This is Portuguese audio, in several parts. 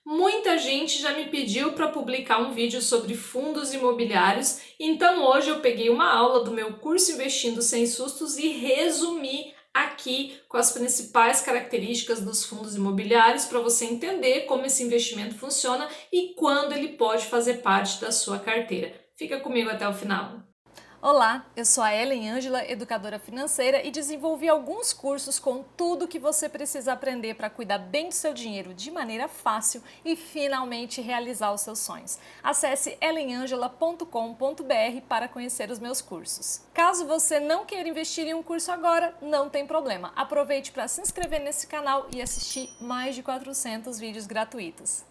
Muita gente já me pediu para publicar um vídeo sobre fundos imobiliários, então hoje eu peguei uma aula do meu curso Investindo Sem Sustos e resumi aqui com as principais características dos fundos imobiliários para você entender como esse investimento funciona e quando ele pode fazer parte da sua carteira. Fica comigo até o final. Olá, eu sou a Ellen Ângela, educadora financeira e desenvolvi alguns cursos com tudo que você precisa aprender para cuidar bem do seu dinheiro de maneira fácil e finalmente realizar os seus sonhos. Acesse ellenangela.com.br para conhecer os meus cursos. Caso você não queira investir em um curso agora, não tem problema. Aproveite para se inscrever nesse canal e assistir mais de 400 vídeos gratuitos.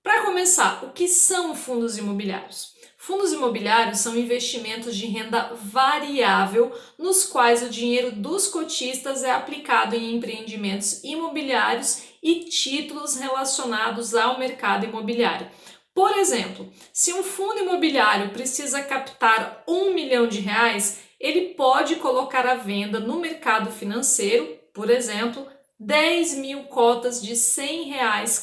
Para começar, o que são fundos imobiliários? Fundos imobiliários são investimentos de renda variável nos quais o dinheiro dos cotistas é aplicado em empreendimentos imobiliários e títulos relacionados ao mercado imobiliário. Por exemplo, se um fundo imobiliário precisa captar R$ 1 milhão, ele pode colocar à venda no mercado financeiro, por exemplo, 10 mil cotas de R$ 100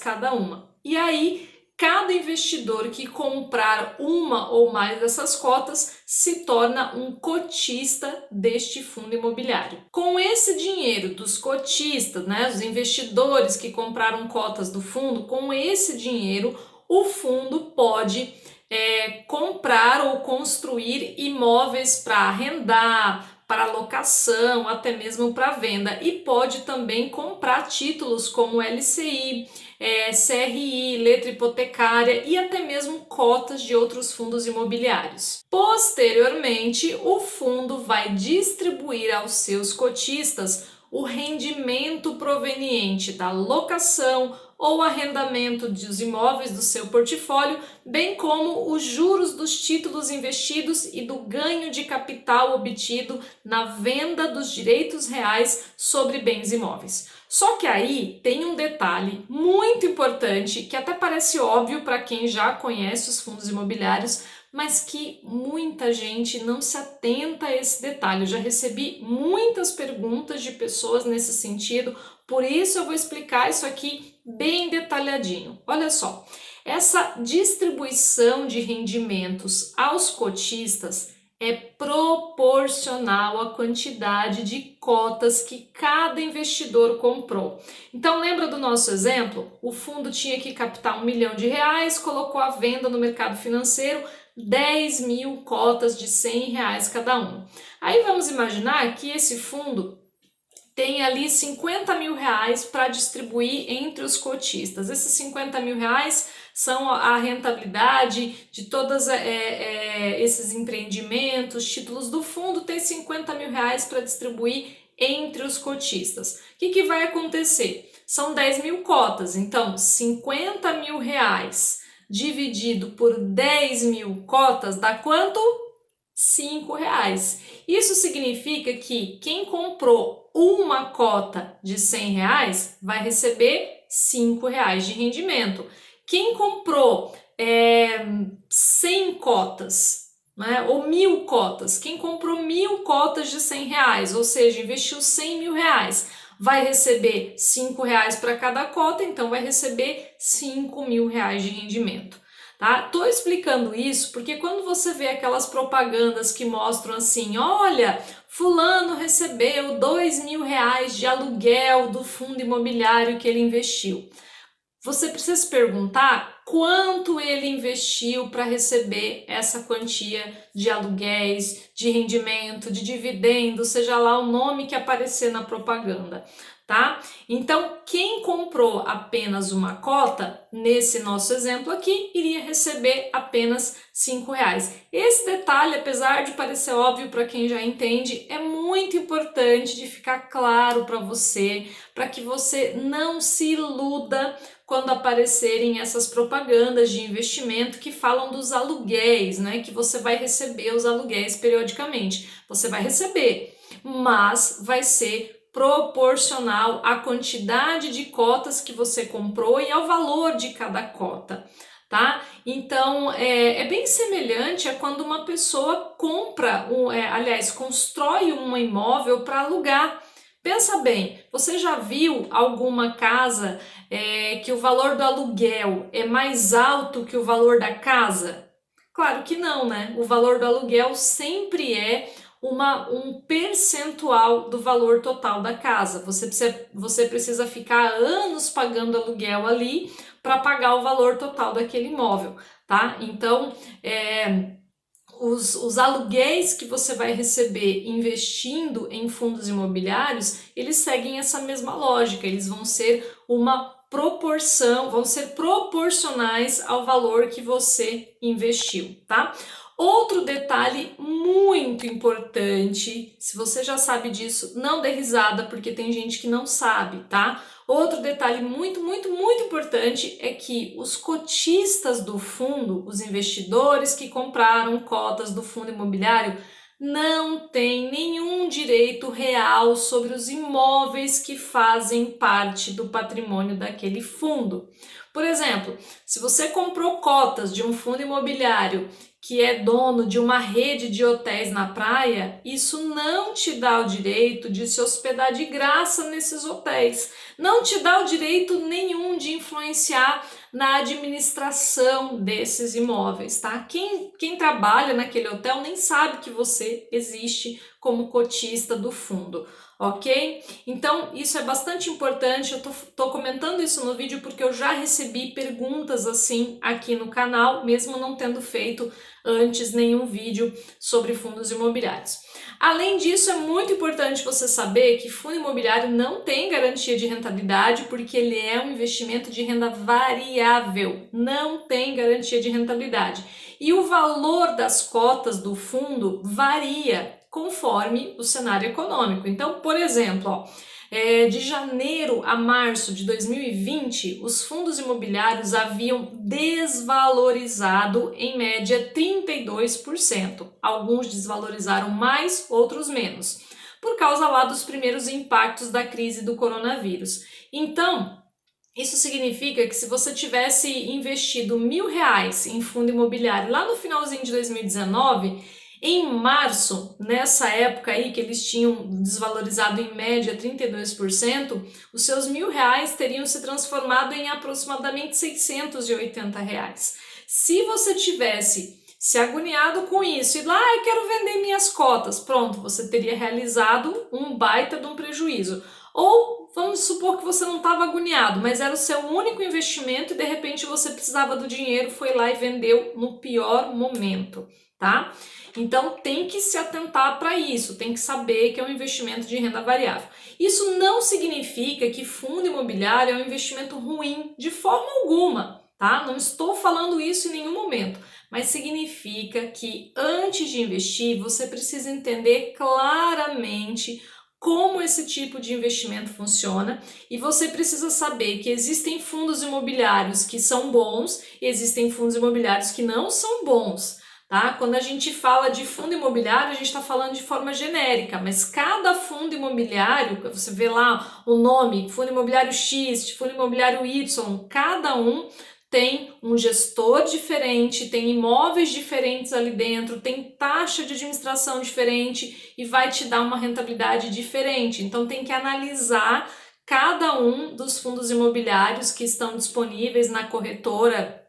cada uma. E aí, cada investidor que comprar uma ou mais dessas cotas se torna um cotista deste fundo imobiliário. Com esse dinheiro dos cotistas, os investidores que compraram cotas do fundo, com esse dinheiro o fundo pode comprar ou construir imóveis para arrendar, para locação, até mesmo para venda, e pode também comprar títulos como LCI, CRI, letra hipotecária e até mesmo cotas de outros fundos imobiliários. Posteriormente, o fundo vai distribuir aos seus cotistas o rendimento proveniente da locação ou arrendamento dos imóveis do seu portfólio, bem como os juros dos títulos investidos e do ganho de capital obtido na venda dos direitos reais sobre bens imóveis. Só que aí tem um detalhe muito importante que até parece óbvio para quem já conhece os fundos imobiliários, mas que muita gente não se atenta a esse detalhe. Eu já recebi muitas perguntas de pessoas nesse sentido, por isso eu vou explicar isso aqui bem detalhadinho. Olha só, essa distribuição de rendimentos aos cotistas é proporcional à quantidade de cotas que cada investidor comprou. Então, lembra do nosso exemplo? O fundo tinha que captar R$ 1 milhão, colocou à venda no mercado financeiro 10 mil cotas de R$ 100 cada uma. Aí vamos imaginar que esse fundo tem ali 50 mil reais para distribuir entre os cotistas. Esses 50 mil reais são a rentabilidade de todos esses empreendimentos, títulos do fundo, tem 50 mil reais para distribuir entre os cotistas. O que vai acontecer? São 10 mil cotas, então 50 mil reais dividido por 10 mil cotas dá quanto? R$ 5. Isso significa que quem comprou uma cota de R$ 100 vai receber R$ 5 de rendimento. Quem comprou 100 cotas, ou 1.000 cotas, quem comprou 1.000 cotas de R$ 100, ou seja, investiu R$ 100 mil, vai receber R$ 5 para cada cota, então vai receber R$ 5 mil de rendimento. Tá? Tô explicando isso porque quando você vê aquelas propagandas que mostram assim, olha, fulano recebeu R$ 2 mil de aluguel do fundo imobiliário que ele investiu. Você precisa se perguntar quanto ele investiu para receber essa quantia de aluguéis, de rendimento, de dividendo, seja lá o nome que aparecer na propaganda. Tá? Então, quem comprou apenas uma cota, nesse nosso exemplo aqui, iria receber apenas R$ 5. Esse detalhe, apesar de parecer óbvio para quem já entende, é muito importante de ficar claro para que você não se iluda quando aparecerem essas propagandas de investimento que falam dos aluguéis, que você vai receber os aluguéis periodicamente. Você vai receber, mas vai ser proporcional à quantidade de cotas que você comprou e ao valor de cada cota, tá? Então, é bem semelhante a quando uma pessoa compra, constrói um imóvel para alugar. Pensa bem, você já viu alguma casa que o valor do aluguel é mais alto que o valor da casa? Claro que não, né? O valor do aluguel sempre é um percentual do valor total da casa. Você precisa ficar anos pagando aluguel ali para pagar o valor total daquele imóvel, tá? Então, os aluguéis que você vai receber investindo em fundos imobiliários, eles seguem essa mesma lógica, eles vão ser vão ser proporcionais ao valor que você investiu, tá? Outro detalhe muito importante, se você já sabe disso, não dê risada, porque tem gente que não sabe, tá? Outro detalhe muito importante é que os cotistas do fundo, os investidores que compraram cotas do fundo imobiliário, não têm nenhum direito real sobre os imóveis que fazem parte do patrimônio daquele fundo. Por exemplo, se você comprou cotas de um fundo imobiliário que é dono de uma rede de hotéis na praia, isso não te dá o direito de se hospedar de graça nesses hotéis. Não te dá o direito nenhum de influenciar na administração desses imóveis, tá? Quem trabalha naquele hotel nem sabe que você existe como cotista do fundo, ok? Então, isso é bastante importante, eu tô comentando isso no vídeo porque eu já recebi perguntas assim aqui no canal, mesmo não tendo feito antes nenhum vídeo sobre fundos imobiliários. Além disso, é muito importante você saber que fundo imobiliário não tem garantia de rentabilidade porque ele é um investimento de renda variável, não tem garantia de rentabilidade. E o valor das cotas do fundo varia conforme o cenário econômico. Então, por exemplo, de janeiro a março de 2020, os fundos imobiliários haviam desvalorizado em média 32%. Alguns desvalorizaram mais, outros menos, por causa lá dos primeiros impactos da crise do coronavírus. Então, isso significa que se você tivesse investido R$1.000 em fundo imobiliário lá no finalzinho de 2019, em março, nessa época aí que eles tinham desvalorizado em média 32%, os seus R$1.000 teriam se transformado em aproximadamente R$680. Se você tivesse se agoniado com isso e lá, eu quero vender minhas cotas, pronto, você teria realizado um baita de um prejuízo. Ou vamos supor que você não estava agoniado, mas era o seu único investimento e de repente você precisava do dinheiro, foi lá e vendeu no pior momento, tá? Então tem que se atentar para isso, tem que saber que é um investimento de renda variável. Isso não significa que fundo imobiliário é um investimento ruim de forma alguma, tá? Não estou falando isso em nenhum momento, mas significa que antes de investir você precisa entender claramente como esse tipo de investimento funciona e você precisa saber que existem fundos imobiliários que são bons e existem fundos imobiliários que não são bons. Tá? Quando a gente fala de fundo imobiliário, a gente está falando de forma genérica, mas cada fundo imobiliário, você vê lá o nome, fundo imobiliário X, fundo imobiliário Y, cada um tem um gestor diferente, tem imóveis diferentes ali dentro, tem taxa de administração diferente e vai te dar uma rentabilidade diferente. Então tem que analisar cada um dos fundos imobiliários que estão disponíveis na corretora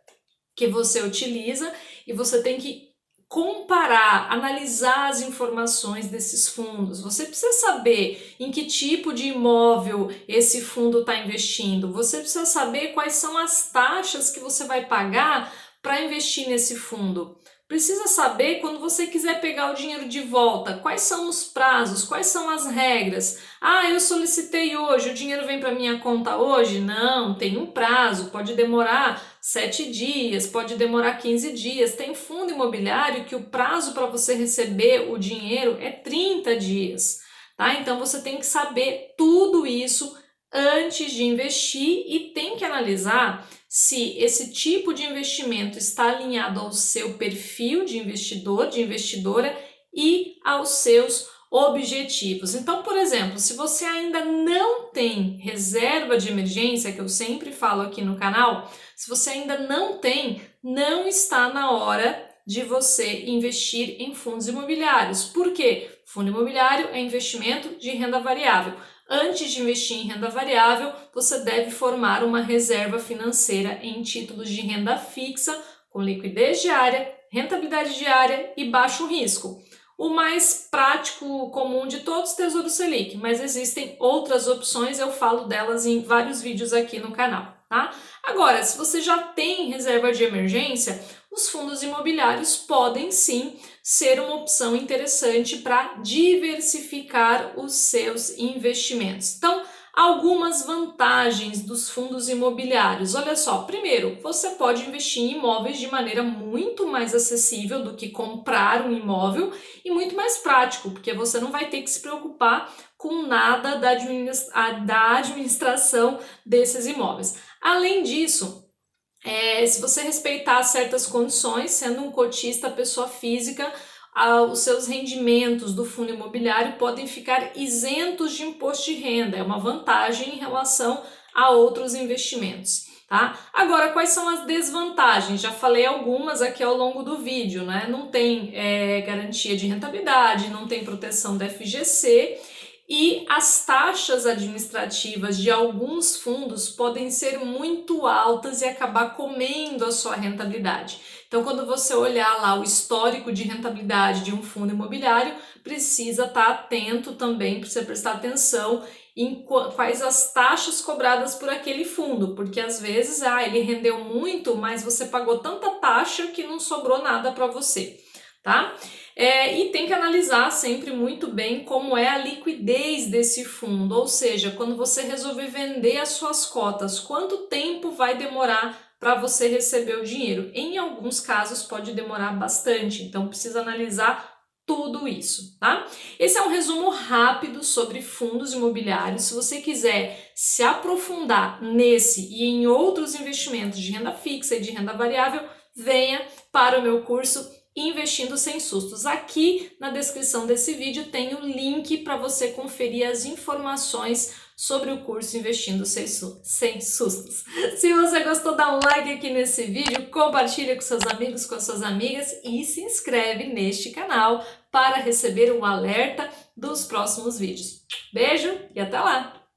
que você utiliza e você tem que comparar, analisar as informações desses fundos. Você precisa saber em que tipo de imóvel esse fundo está investindo. Você precisa saber quais são as taxas que você vai pagar para investir nesse fundo. Precisa saber quando você quiser pegar o dinheiro de volta, quais são os prazos, quais são as regras. Ah, eu solicitei hoje, o dinheiro vem para minha conta hoje? Não, tem um prazo, pode demorar 7 dias, pode demorar 15 dias. Tem fundo imobiliário que o prazo para você receber o dinheiro é 30 dias, tá? Então você tem que saber tudo isso antes de investir e tem que analisar se esse tipo de investimento está alinhado ao seu perfil de investidor, de investidora e aos seus objetivos. Então, por exemplo, se você ainda não tem reserva de emergência, que eu sempre falo aqui no canal, se você ainda não tem, não está na hora de você investir em fundos imobiliários. Por quê? Fundo imobiliário é investimento de renda variável. antes de investir em renda variável, você deve formar uma reserva financeira em títulos de renda fixa, com liquidez diária, rentabilidade diária e baixo risco. O mais prático, comum de todos, Tesouro Selic, mas existem outras opções, eu falo delas em vários vídeos aqui no canal, tá? Agora, se você já tem reserva de emergência, os fundos imobiliários podem sim ser uma opção interessante para diversificar os seus investimentos. Então, algumas vantagens dos fundos imobiliários. Olha só, primeiro, você pode investir em imóveis de maneira muito mais acessível do que comprar um imóvel e muito mais prático, porque você não vai ter que se preocupar com nada da administração desses imóveis. Além disso, se você respeitar certas condições, sendo um cotista, pessoa física, os seus rendimentos do fundo imobiliário podem ficar isentos de imposto de renda. É uma vantagem em relação a outros investimentos, tá? Agora, quais são as desvantagens? Já falei algumas aqui ao longo do vídeo, né? Não tem garantia de rentabilidade, não tem proteção da FGC, e as taxas administrativas de alguns fundos podem ser muito altas e acabar comendo a sua rentabilidade. Então, quando você olhar lá o histórico de rentabilidade de um fundo imobiliário, precisa estar atento também, precisa prestar atenção em quais as taxas cobradas por aquele fundo, porque às vezes ele rendeu muito, mas você pagou tanta taxa que não sobrou nada para você, tá? E tem que analisar sempre muito bem como é a liquidez desse fundo, ou seja, quando você resolver vender as suas cotas, quanto tempo vai demorar para você receber o dinheiro? Em alguns casos pode demorar bastante, então precisa analisar tudo isso, tá? Esse é um resumo rápido sobre fundos imobiliários. Se você quiser se aprofundar nesse e em outros investimentos de renda fixa e de renda variável, venha para o meu curso Investindo Sem Sustos. Aqui na descrição desse vídeo tem o link para você conferir as informações sobre o curso Investindo Sem Sustos. Se você gostou, dá um like aqui nesse vídeo, compartilha com seus amigos, com suas amigas e se inscreve neste canal para receber um alerta dos próximos vídeos. Beijo e até lá!